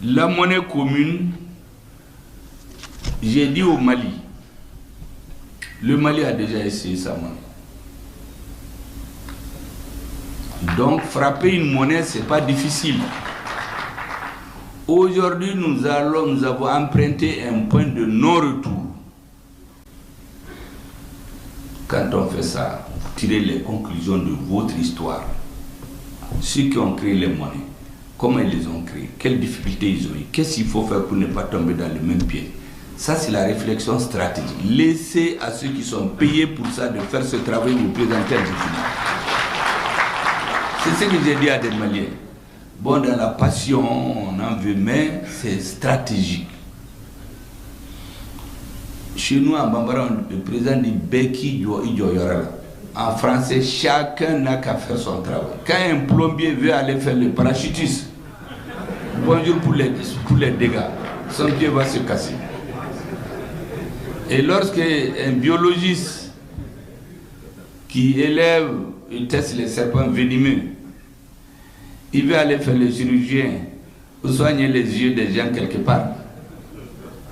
La monnaie commune, j'ai dit au Mali, le Mali a déjà essayé sa monnaie. Donc frapper une monnaie, c'est pas difficile. Aujourd'hui, nous avons emprunté un point de non-retour. Quand on fait ça, tirez les conclusions de votre histoire. Ceux qui ont créé les monnaies, comment ils les ont créées, quelles difficultés ils ont eu, qu'est-ce qu'il faut faire pour ne pas tomber dans le même pied. Ça, c'est la réflexion stratégique. Laissez à ceux qui sont payés pour ça de faire ce travail, vous présenter un document. C'est ce que j'ai dit à des Maliens. Bon, dans la passion, on en veut, mais c'est stratégique. Chez nous, en Bambara, le président dit Beki Yoyora. En français, chacun n'a qu'à faire son travail. Quand un plombier veut aller faire le parachutisme, bonjour pour les dégâts, son pied va se casser. Et lorsque un biologiste qui élève et teste les serpents venimeux, il veut aller faire le chirurgien ou soigner les yeux des gens quelque part,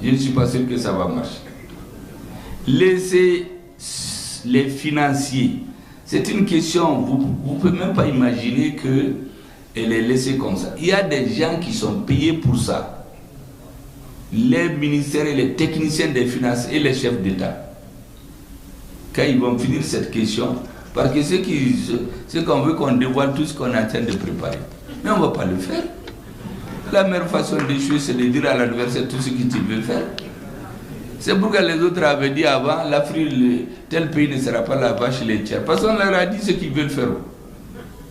je ne suis pas sûr que ça va marcher. Laissez les financiers. C'est une question, vous ne pouvez même pas imaginer qu'elle est laissée comme ça. Il y a des gens qui sont payés pour ça. Les ministères et les techniciens des finances et les chefs d'État. Quand ils vont finir cette question, parce que c'est qu'on veut qu'on dévoile tout ce qu'on est en train de préparer. Mais on ne va pas le faire. La meilleure façon d'échouer, c'est de dire à l'adversaire tout ce que tu veux faire. C'est pourquoi les autres avaient dit avant, l'Afrique, tel pays ne sera pas la vache laitière. Parce qu'on leur a dit ce qu'ils veulent faire.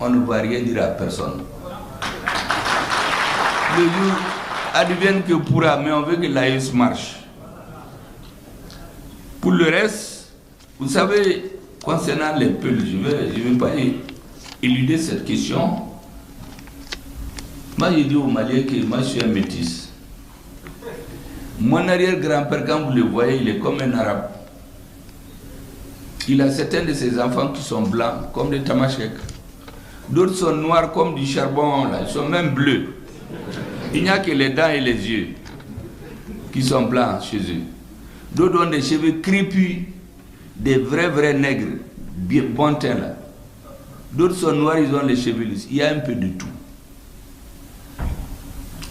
On ne va rien dire à personne. Le jour advienne que pourra, mais on veut que l'AES marche. Pour le reste, vous savez, concernant les peuples, je ne vais pas éluder cette question. Moi, j'ai dit aux Maliens que moi, je suis un métis. Mon arrière-grand-père, quand vous le voyez, il est comme un arabe. Il a certains de ses enfants qui sont blancs, comme des tamashek. D'autres sont noirs comme du charbon, là. Ils sont même bleus. Il n'y a que les dents et les yeux qui sont blancs chez eux. D'autres ont des cheveux crépus, des vrais nègres, bien bon teint là. D'autres sont noirs, ils ont les cheveux lisses. Il y a un peu de tout.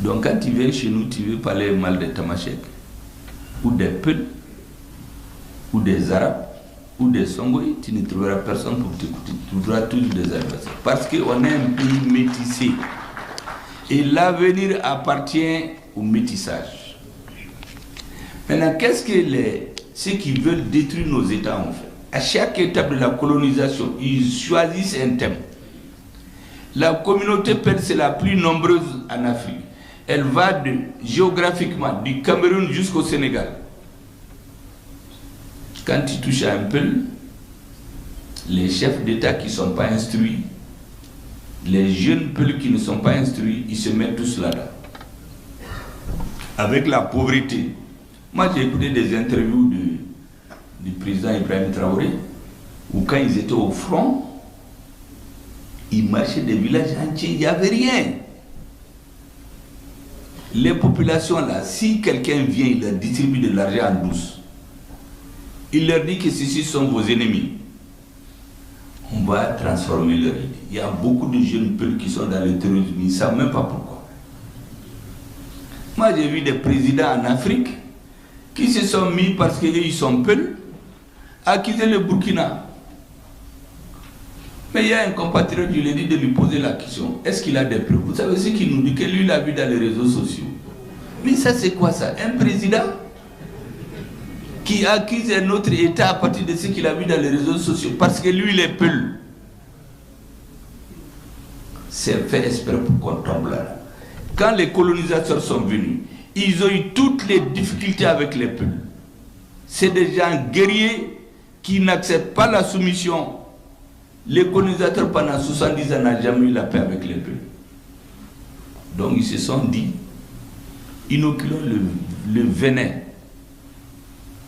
Donc quand tu viens chez nous, tu veux parler mal des tamashek, ou des Peuls, ou des Arabes, ou des Songoïs, tu ne trouveras personne pour t'écouter. Tu trouveras toujours des adversaires. Parce qu'on est un pays métissé. Et l'avenir appartient au métissage. Maintenant, qu'est-ce que ceux qui veulent détruire nos États ont fait? À chaque étape de la colonisation, ils choisissent un thème. La communauté Peul, c'est la plus nombreuse en Afrique. Elle va géographiquement du Cameroun jusqu'au Sénégal. Quand tu touches à un Peul, les chefs d'État qui ne sont pas instruits, les jeunes Peuls qui ne sont pas instruits, ils se mettent tous là-dedans. Avec la pauvreté. Moi, j'ai écouté des interviews du président Ibrahim Traoré, où quand ils étaient au front, ils marchaient des villages entiers, il n'y avait rien. Les populations là, si quelqu'un vient, il leur distribue de l'argent en douce, il leur dit que ceux-ci sont vos ennemis, on va transformer leur idée. Il y a beaucoup de jeunes Peuls qui sont dans le terrorisme, ils ne savent même pas pourquoi. Moi, j'ai vu des présidents en Afrique qui se sont mis, parce qu'ils sont Peuls, à quitter le Burkina. Mais il y a un compatriote, je lui ai dit de lui poser la question, est-ce qu'il a des preuves? Vous savez ce qu'il nous dit, que lui l'a vu dans les réseaux sociaux. Mais ça, c'est quoi ça? Un président qui accuse un autre État à partir de ce qu'il a vu dans les réseaux sociaux, parce que lui, il est Peul. C'est fait exprès pour qu'on tombe là. Quand les colonisateurs sont venus, ils ont eu toutes les difficultés avec les Peuls. C'est des gens guerriers qui n'acceptent pas la soumission. Les colonisateurs pendant 70 ans n'ont jamais eu la paix avec les Peuls. Donc ils se sont dit, inoculons le venin.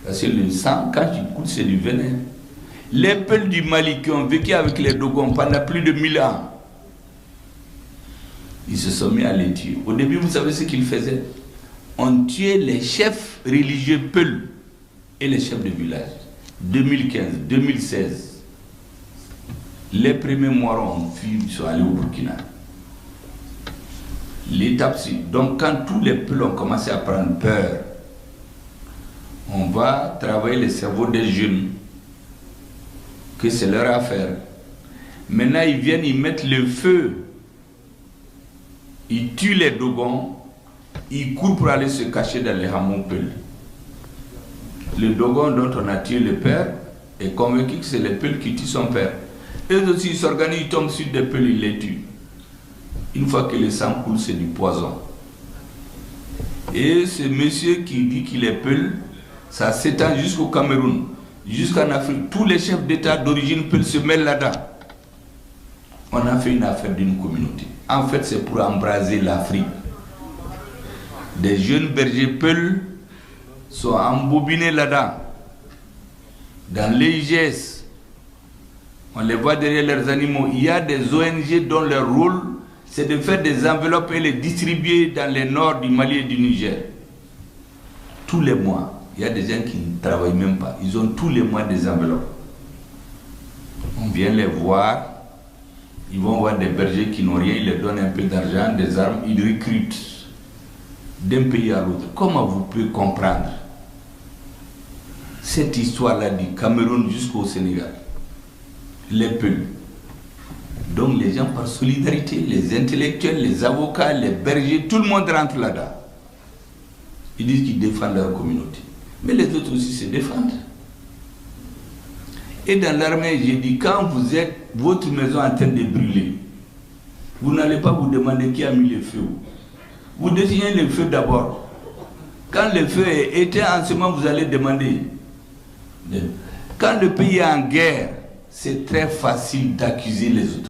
Parce que le sang, quand il coule, c'est du venin. Les Peuls du Mali qui ont vécu avec les Dogons pendant plus de 1000 ans, Ils se sont mis à les tuer. Au début, vous savez ce qu'ils faisaient? On tuait les chefs religieux Peuls et les chefs de village. 2015, 2016, les premiers morts ont fui, ils sont allés au Burkina. L'étape suivante. Donc quand tous les Peuls ont commencé à prendre peur, on va travailler le cerveau des jeunes, que c'est leur affaire. Maintenant ils viennent, ils mettent le feu, ils tuent les Dogons, ils courent pour aller se cacher dans les hameaux Peuls. Le Dogon dont on a tué le père est convaincu que c'est le Peul qui tue son père. Eux aussi ils s'organisent, ils tombent sur des Peuls, ils les tuent. Une fois que le sang coule, c'est du poison. Et ce monsieur qui dit qu'il est Peul, ça s'étend jusqu'au Cameroun, jusqu'en Afrique. Tous les chefs d'État d'origine Peul se mêlent là-dedans. On a fait une affaire d'une communauté. En fait, c'est pour embraser l'Afrique. Des jeunes bergers Peul sont embobinés là-dedans. Dans l'EIGS, on les voit derrière leurs animaux. Il y a des ONG dont leur rôle, c'est de faire des enveloppes et les distribuer dans les nord du Mali et du Niger. Tous les mois, il y a des gens qui ne travaillent même pas. Ils ont tous les mois des enveloppes. On vient les voir. Ils vont voir des bergers qui n'ont rien, ils leur donnent un peu d'argent, des armes, ils recrutent d'un pays à l'autre. Comment vous pouvez comprendre cette histoire-là du Cameroun jusqu'au Sénégal? Les Peuls. Donc les gens par solidarité, les intellectuels, les avocats, les bergers, tout le monde rentre là-dedans. Ils disent qu'ils défendent leur communauté. Mais les autres aussi se défendent. Et dans l'armée, j'ai dit, quand vous êtes votre maison en train de brûler, vous n'allez pas vous demander qui a mis le feu. Vous désignez le feu d'abord. Quand le feu est éteint, en ce moment, vous allez demander. Quand le pays est en guerre, c'est très facile d'accuser les autres.